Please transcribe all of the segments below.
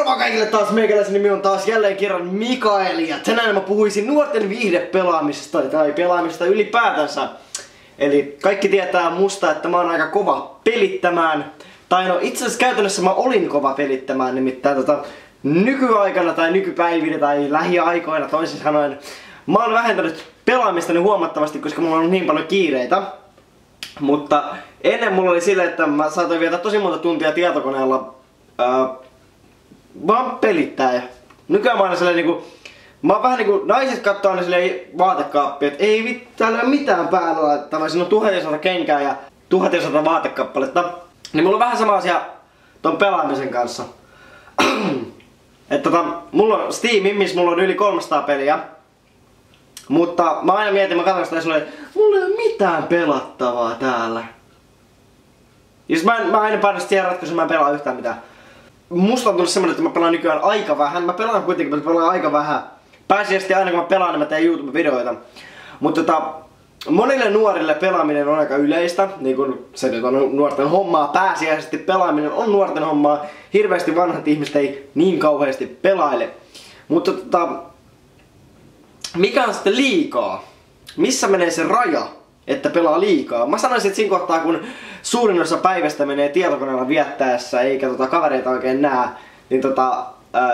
Moro vaan kaikille taas, meikäläisen nimi on taas jälleen kerran Mikael ja tänään mä puhuisin nuorten viihdepelaamisesta tai pelaamisesta ylipäätänsä. Eli kaikki tietää musta, että mä oon aika kova pelittämään. Tai no itse asiassa käytännössä mä olin kova pelittämään, nimittäin nykyaikana tai nykypäivinä tai lähiaikoina toisin sanoen. Mä oon vähentänyt pelaamistani huomattavasti, koska mulla on niin paljon kiireitä. Mutta ennen mulla oli silleen, että mä saatoin viettää tosi monta tuntia tietokoneella vaan pelittää. Ja nykyään mä oon silleen niinku, mä oon vähän niinku, naiset kattoo aina silleen vaatekaappia, että ei vittu, täällä ei oo mitään päällä laittaa, siinä on 1100 kenkää ja 1100 vaatekappaletta. Niin mulla on vähän sama asia ton pelaamisen kanssa. Että mulla on Steam, missä mulla on yli 300 peliä. Mutta mä aina mietin, mä katson sitä ja silleen, mulla ei oo mitään pelattavaa täällä. Ja sit mä aina painoin siihen ratkaisuun, mä en pelaa yhtään mitään. Musta on tullut semmonen, että mä pelaan nykyään aika vähän. Mä pelaan kuitenkin, mutta pelaan aika vähän. Pääsiäisesti aina kun mä pelaan, niin mä teen YouTube-videoita. Mutta monille nuorille pelaaminen on aika yleistä. Niin kun se nyt on nuorten hommaa. Pääsiäisesti pelaaminen on nuorten hommaa. Hirveästi vanhat ihmiset ei niin kauheasti pelaile. Mutta mikä on sitten liikaa? Missä menee se raja, että pelaa liikaa? Mä sanoisin, että siinä kohtaa kun suurin osa päivästä menee tietokoneella viettäessä eikä kavereita oikein näe, niin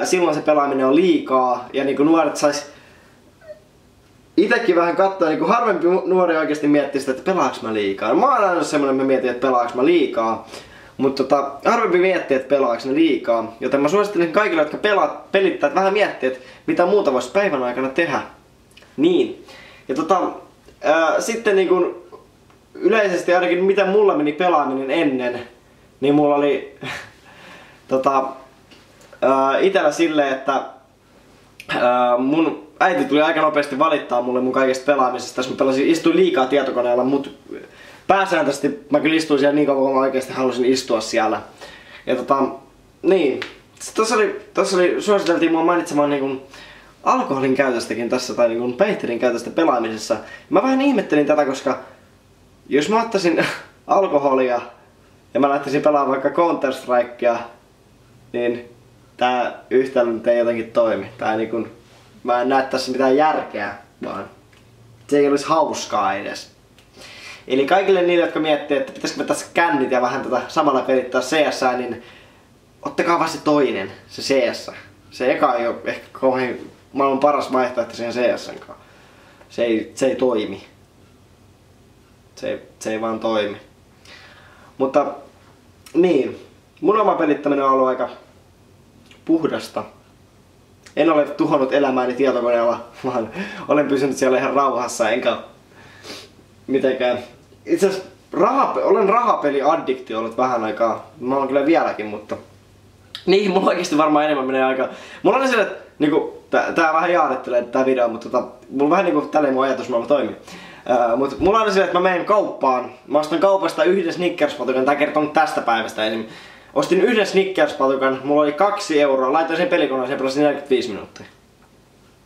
silloin se pelaaminen on liikaa ja niin nuoret sais itekin vähän katsoa, niin harvempi nuori oikeasti miettii sitä, että pelaaks mä liikaa. Mä oon aina semmonen, että mä mietin, että pelaaks mä liikaa. Mutta harvempi miettii, että pelaaks ne liikaa. Joten mä suosittelen kaikille, jotka pelittää, että vähän miettii, että mitä muuta vois päivän aikana tehdä. Niin. Ja sitten niin kun yleisesti ainakin mitä mulla meni pelaaminen ennen, niin mulla oli itellä silleen, että mun äiti tuli aika nopeasti valittaa mulle mun kaikesta pelaamisesta, jos mä istuin liikaa tietokoneella, mut pääsääntöisesti mä kyllä istuin siellä niin kauan, kun mä oikeesti halusin istua siellä. Ja niin. Tossa suositeltiin mua mainitsemaan niin alkoholin käytöstäkin tässä tai niin päihteiden käytöstä pelaamisessa. Mä vähän ihmettelin tätä, koska jos mä ottaisin alkoholia ja mä lähtisin pelaamaan vaikka Counter-Strikea, niin tää yhtälö ei jotenkin toimi. Tää niin mä en näe tässä mitään järkeä, vaan se ei olisi hauskaa edes. Eli kaikille niille, jotka miettii, että pitäisikö mä tässä kännit ja vähän samalla pelittää CS, niin ottakaa vaan se toinen, se CS. Se eka ei ole ehkä kauhean maailman paras vaihtoehto siihen CS-nkaan. Se ei toimi. Se ei vaan toimi. Mutta niin, mun oma pelittäminen on ollut aika puhdasta. En ole tuhonnut elämääni tietokoneella, vaan olen pysynyt siellä ihan rauhassa, enkä mitenkään. Itse asiassa olen rahapeli-addikti ollut vähän aikaa. Mä oon kyllä vieläkin, mutta niin, mulla oikeesti varmaan enemmän menee aikaa. Mulla on sille, että niinku, tää vähän jaarittelee tää video, mutta mulla vähän niinku tälleen mun ajatusmaailma toimii. Mutta mulla on sille, että mä menen kauppaan. Mä ostan kaupasta yhden Snickers-patukan, tää kertoo nyt tästä päivästä esim. Ostin yhden Snickers-patukan, mulla oli 2 euroa, laitoin sen pelikoneeseen ja pelasin 45 minuuttia.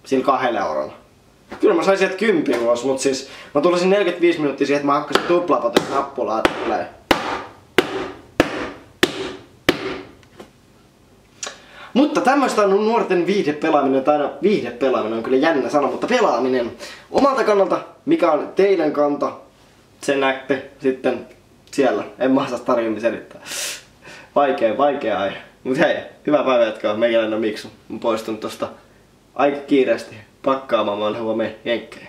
Sillä 2 eurolla. Kyllä mä sain sieltä 10 ulos, mut siis mä tulisin 45 minuuttia siihen, että mä hakkasin tuplapatukan nappulaa, että tulee. Mutta tämmöistä on nuorten viihdepelaaminen, tai no viihdepelaaminen on kyllä jännä sana, mutta pelaaminen. Omalta kannalta, mikä on teidän kanta, sen näette sitten siellä. En mä saa tarkemmin selittää. Vaikea aihe. Mut hei, hyvää päivää jatkaa. Meikäläinen on Miksu. Mä poistun tosta aika kiireesti pakkaamaan, mä oon huomioon jenkkejä.